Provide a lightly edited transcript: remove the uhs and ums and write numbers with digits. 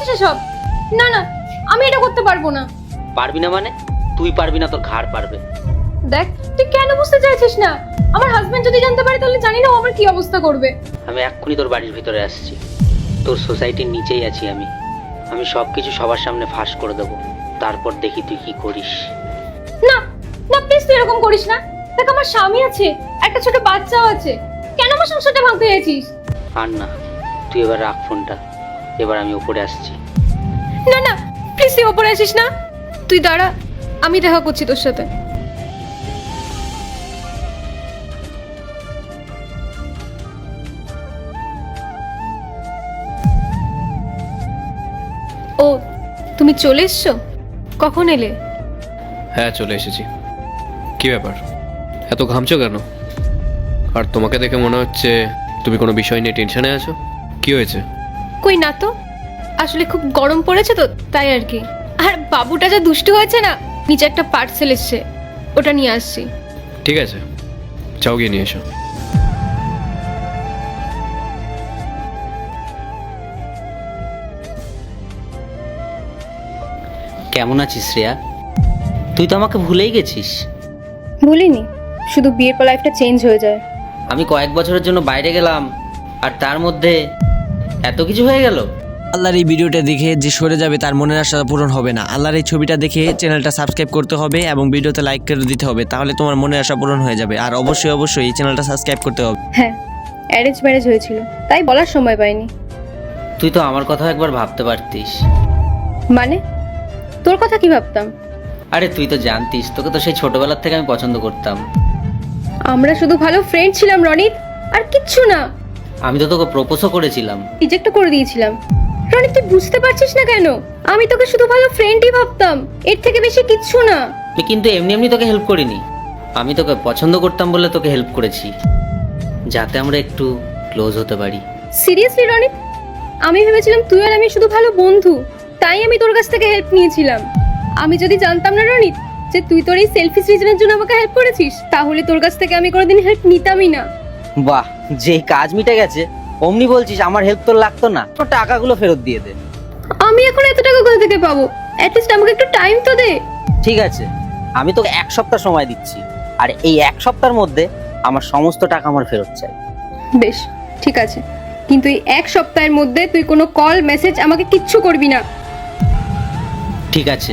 বলছিস এসব? না না, আমি এটা করতে পারবো না। পারবি না মানে? তুই পারবি না, তোর ঘাড় পারবে। দেখ, তুই কেন বুঝতে চাইছিস না? আমার হাজবেন্ড যদি জানতে পারে তাহলে জানি না ও আমার কি অবস্থা করবে। আমি এক্ষুনি তোর বাড়ির ভিতরে আসছি। তোর সোসাইটির নিচেই আছি আমি। আমি সবকিছু সবার সামনে ফাঁস করে দেবো, তারপর দেখি তুই কি করিস। না না, প্লিজ তুই এরকম করিস না। দেখ, আমার স্বামী আছে, একটা ছোট বাচ্চাও আছে। কেন আমার সংসারটা ভাঙতে চাইছিস? আর না, তুই এবার রাখ ফোনটা। এবার আমি উপরে আসছি। না না, প্লিজ তুই ওপরে আসিস না। তুই দাঁড়া, আমি দেখা করছি তোর সাথে। ও, তুমি চলে এসছো? কখন এলে? হ্যাঁ, চলে এসেছি। কি ব্যাপার, এত ঘামছো কেন? আর তোমাকে দেখে মনে হচ্ছে তুমি কোনো বিষয় নিয়ে টেনশনে আছো। কি হয়েছে? কই না তো, আসলে খুব গরম পড়েছে তো, তাই আর কি। আর বাবুটা যা দুষ্টু হয়েছে না, নিচে একটা পার্সেল এসছে, ওটা নিয়ে আসছি। ঠিক আছে, যাও গিয়ে নিয়ে এসো। কেমন আছিস শ্রেয়া? তুই তো আমাকে ভুলেই গেছিস। ভুলিনি, শুধু বিয়ের পর লাইফটা চেঞ্জ হয়ে যায়। আমি কয়েক বছরের জন্য বাইরে গেলাম, আর তার মধ্যে এত কিছু হয়ে গেল। আল্লাহর এই ভিডিওটা দেখে যে সরে যাবে তার মনের আশা পূরণ হবে না। আল্লাহর এই ছবিটা দেখে চ্যানেলটা সাবস্ক্রাইব করতে হবে এবং ভিডিওতে লাইক করে দিতে হবে, তাহলে তোমার মনের আশা পূরণ হয়ে যাবে। আর অবশ্যই অবশ্যই এই চ্যানেলটা সাবস্ক্রাইব করতে হবে। হ্যাঁ, অ্যারেঞ্জ ম্যারেজ হয়েছিল, তাই বলার সময় পাইনি। তুই তো আমার কথা একবার ভাবতে পারতিস। মানে, তোর কথা কি ভাবতাম? আরে তুই তো জানতিস, তোকে তো সেই ছোটবেলার থেকে আমি পছন্দ করতাম। আমরা শুধু ভালো ফ্রেন্ড ছিলাম রনিত, আর কিচ্ছু না। আমি তো তোকে প্রপোজও করেছিলাম। রিজেক্ট করে দিয়েছিলাম। রনিত, তুই বুঝতে পারছিস না কেন? আমি তোকে শুধু ভালো ফ্রেন্ডই ভাবতাম, এর থেকে বেশি কিচ্ছু না। আমি কিন্তু এমনি এমনি তোকে হেল্প করিনি। আমি তোকে পছন্দ করতাম বলে তোকে হেল্প করেছি, যাতে আমরা একটু ক্লোজ হতে পারি। সিরিয়াসলি রনিত, আমি ভেবেছিলাম তুই আর আমি শুধু ভালো বন্ধু, তাই আমি তোর কাছ থেকে হেল্প নিয়েছিলাম। আমি যদি জানতাম না রনিত যে তুই তোর এই সেলফিশ রিজনের জন্য আমাকে হেল্প করেছিস, তাহলে তোর কাছ থেকে আমি কোনোদিন হেল্প নিতামই না। বাহ, যেই কাজ মিটে গেছে অমনি বলছিস আমার হেল্প তোর লাগতো না। তোর টাকাগুলো ফেরত দিয়ে দে। আমি এখন এত টাকা কোথা থেকে পাবো? অ্যাটলিস্ট আমাকে একটু টাইম তো দে। ঠিক আছে, আমি তোকে 1 সপ্তাহ সময় দিচ্ছি, আর এই 1 সপ্তাহের মধ্যে আমার সমস্ত টাকা আমার ফেরত চাই। বেশ, ঠিক আছে, কিন্তু এই 1 সপ্তাহের মধ্যে তুই কোনো কল মেসেজ আমাকে কিচ্ছু করবি না। ঠিক আছে।